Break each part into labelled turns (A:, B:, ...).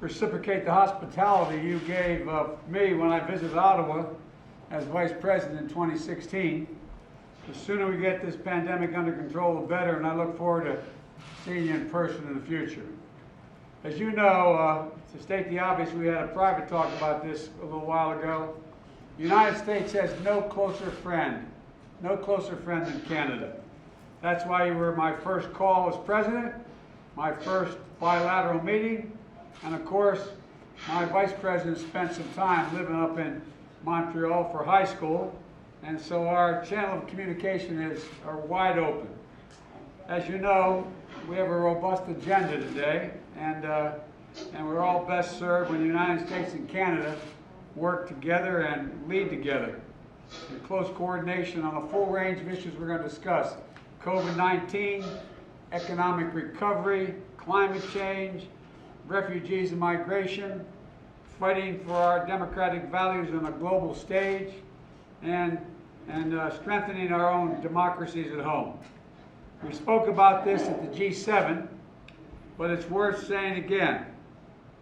A: Reciprocate the hospitality you gave me when I visited Ottawa as Vice President in 2016. The sooner we get this pandemic under control, the better, and I look forward to seeing you in person in the future. As you know, to state the obvious, we had a private talk about this a little while ago. The United States has no closer friend than Canada. That's why you were my first call as President, my first bilateral meeting, and of course, my Vice President spent some time living up in Montreal for high school, and so our channel of communication are wide open. As you know, we have a robust agenda today, and we're all best served when the United States and Canada work together and lead together in close coordination on a full range of issues we're going to discuss: COVID-19, economic recovery, climate change, refugees and migration, fighting for our democratic values on a global stage, and strengthening our own democracies at home. We spoke about this at the G7, but it's worth saying again.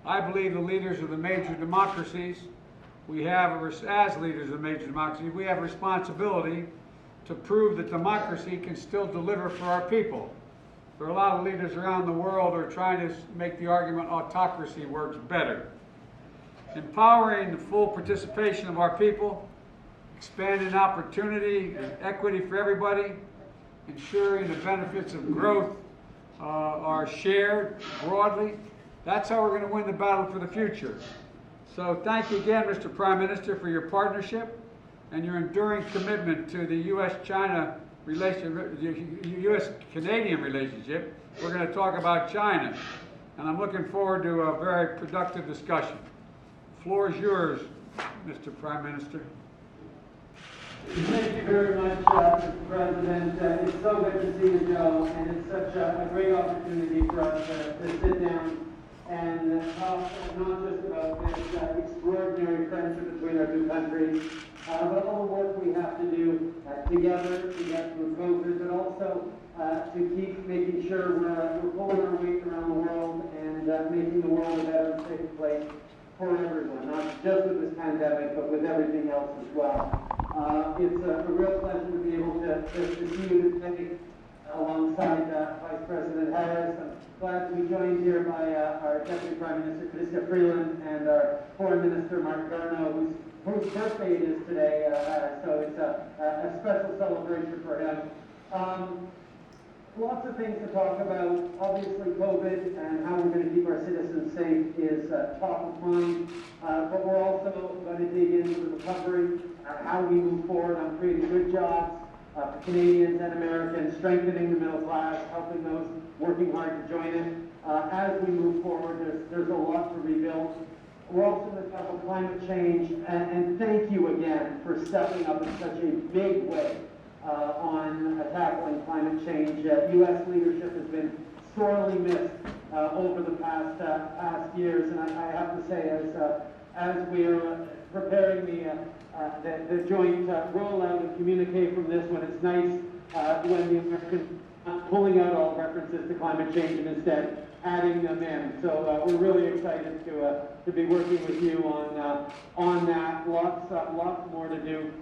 A: I believe the leaders of the major democracies, as leaders of the major democracies, we have a responsibility to prove that democracy can still deliver for our people. There are a lot of leaders around the world who are trying to make the argument autocracy works better. Empowering the full participation of our people, expanding opportunity and equity for everybody, ensuring the benefits of growth are shared broadly. That's how we're going to win the battle for the future. So thank you again, Mr. Prime Minister, for your partnership and your enduring commitment to the U.S.-China U.S.-Canadian relationship. We're going to talk about China, and I'm looking forward to a very productive discussion. The floor is yours, Mr. Prime Minister.
B: Thank you very much, Mr. President. It's so good to see you, Joe, and it's such a great opportunity for us to sit down and talk not just about this extraordinary friendship between our two countries, but all the work we have to do together to get through COVID, but also to keep making sure we're pulling our weight around the world and making the world a better, safe place for everyone, not just with this pandemic, but with everything else as well. It's a real pleasure to be able to see you today alongside Vice President Harris. I'm glad to be joined here by our Deputy Prime Minister, Chrystia Freeland, and our Foreign Minister, Mark Garneau, whose birthday it is today, so it's a special celebration for him. Lots of things to talk about. Obviously, COVID and how we're going to keep our citizens safe is top of mind, but we're also going to dig into the recovery, how we move forward on creating good jobs for Canadians and Americans, strengthening the middle class, helping those working hard to join it. As we move forward, there's a lot to rebuild. We're also going to talk about climate change, and thank you again for stepping up in such a big way on tackling climate change. U.S. leadership has been sorely missed over the past years, and I have to say, as we're preparing the joint rollout and communicate from this one, it's nice when the Americans pulling out all references to climate change and instead adding them in. So we're really excited to be working with you on that. Lots more to do.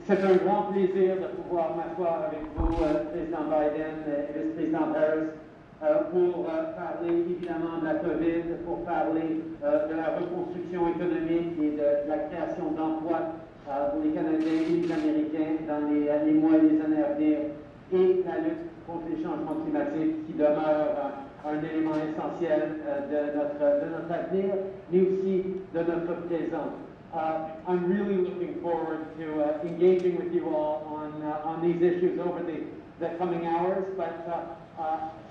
B: C'est un grand plaisir de pouvoir m'asseoir avec vous, Président Biden et Vice-président Harris, pour parler évidemment de la COVID, pour parler de la reconstruction économique et de la création d'emplois pour les Canadiens et les Américains dans les mois et les années à venir, et la lutte contre les changements climatiques qui demeure un élément essentiel de notre avenir, mais aussi de notre présent. I'm really looking forward to engaging with you all on these issues over the coming hours, but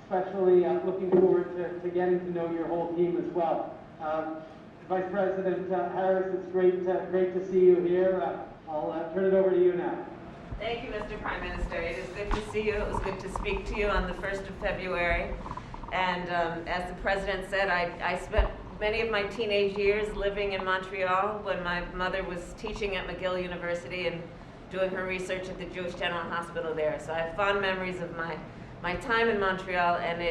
B: especially looking forward to getting to know your whole team as well. Vice President Harris, it's great to see you here. I'll turn it over to you now.
C: Thank you, Mr. Prime Minister. It is good to see you. It was good to speak to you on the 1st of February. And as the President said, I spent many of my teenage years living in Montreal when my mother was teaching at McGill University and doing her research at the Jewish General Hospital there. So I have fond memories of my time in Montreal, and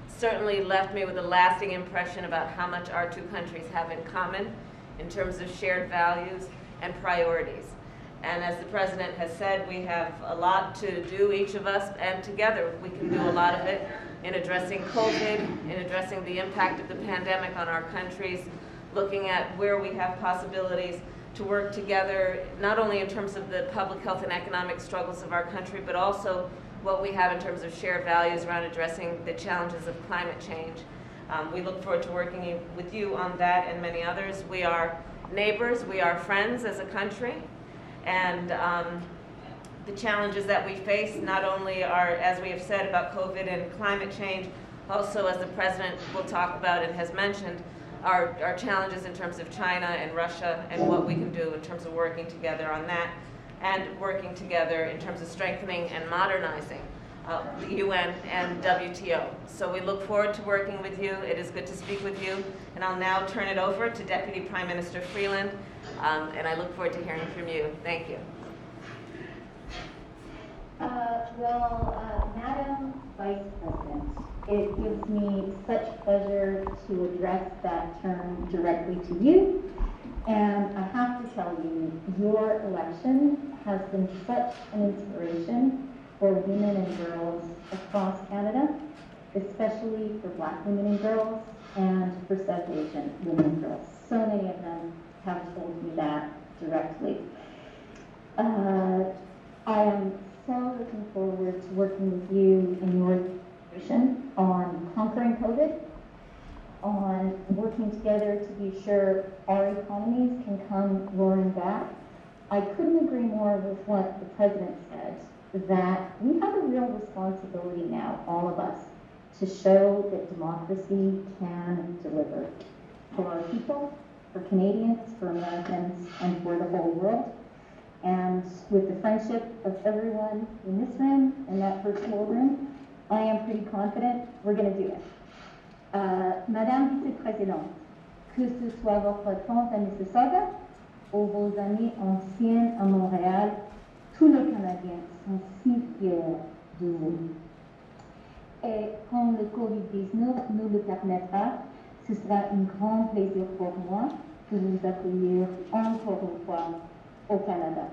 C: certainly left me with a lasting impression about how much our two countries have in common in terms of shared values and priorities. And as the President has said, we have a lot to do, each of us, and together we can do a lot of it in addressing COVID, in addressing the impact of the pandemic on our countries, looking at where we have possibilities to work together, not only in terms of the public health and economic struggles of our country, but also what we have in terms of shared values around addressing the challenges of climate change. We look forward to working with you on that and many others. We are neighbors, we are friends as a country, and the challenges that we face not only are, as we have said, about COVID and climate change, also, as the President will talk about and has mentioned, our challenges in terms of China and Russia and what we can do in terms of working together on that, and working together in terms of strengthening and modernizing the UN and WTO. So we look forward to working with you. It is good to speak with you. And I'll now turn it over to Deputy Prime Minister Freeland, and I look forward to hearing from you. Thank you.
D: Madam Vice President, it gives me such pleasure to address that term directly to you. And I have to tell you, your election has been such an inspiration for women and girls across Canada, especially for Black women and girls and for South Asian women and girls. So many of them have told me that directly. I am so looking forward to working with you in your administration on conquering COVID, on working together to be sure our economies can come roaring back. I couldn't agree more with what the President said, that we have a real responsibility now, all of us, to show that democracy can deliver for our people, for Canadians, for Americans, and for the whole world. And with the friendship of everyone in this room and that virtual room, I am pretty confident we're going to do it. Madame Vice-Présidente, que ce soit votre tante à Mississauga ou vos amis anciens à Montréal, tous les Canadiens sont si fiers de vous. Et quand le COVID-19 nous le permettra, ce sera un grand plaisir pour moi de vous accueillir encore une fois au Canada.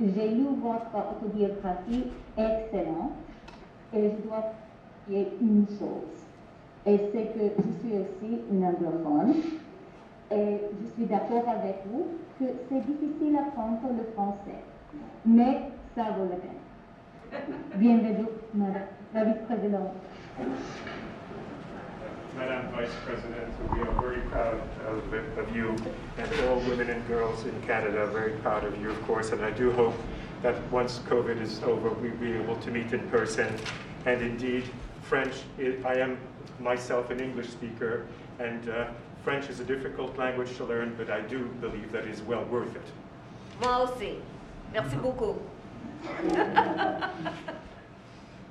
D: J'ai lu votre autobiographie excellente et je dois dire une chose. Et c'est que je suis aussi une anglophone et je suis d'accord avec vous que c'est difficile d'apprendre le français, mais ça vaut la peine. Bienvenue, Madame la Vice-Présidente.
E: Madam Vice President, we are very proud of you and all women and girls in Canada are very proud of you, of course, and I do hope that once COVID is over, we'll be able to meet in person. And indeed, French, I am myself an English speaker, and French is a difficult language to learn, but I do believe that it is well worth it.
C: Moi aussi. Merci beaucoup.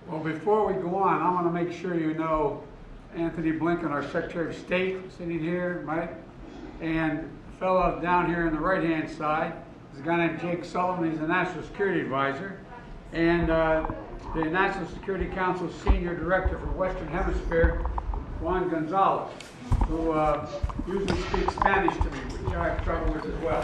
A: Well, before we go on, I want to make sure you know Anthony Blinken, our Secretary of State, sitting here, right? And the fellow down here on the right-hand side is a guy named Jake Sullivan. He's the National Security Advisor. And the National Security Council's Senior Director for Western Hemisphere, Juan Gonzalez, who usually speaks Spanish to me, which I struggle with as well.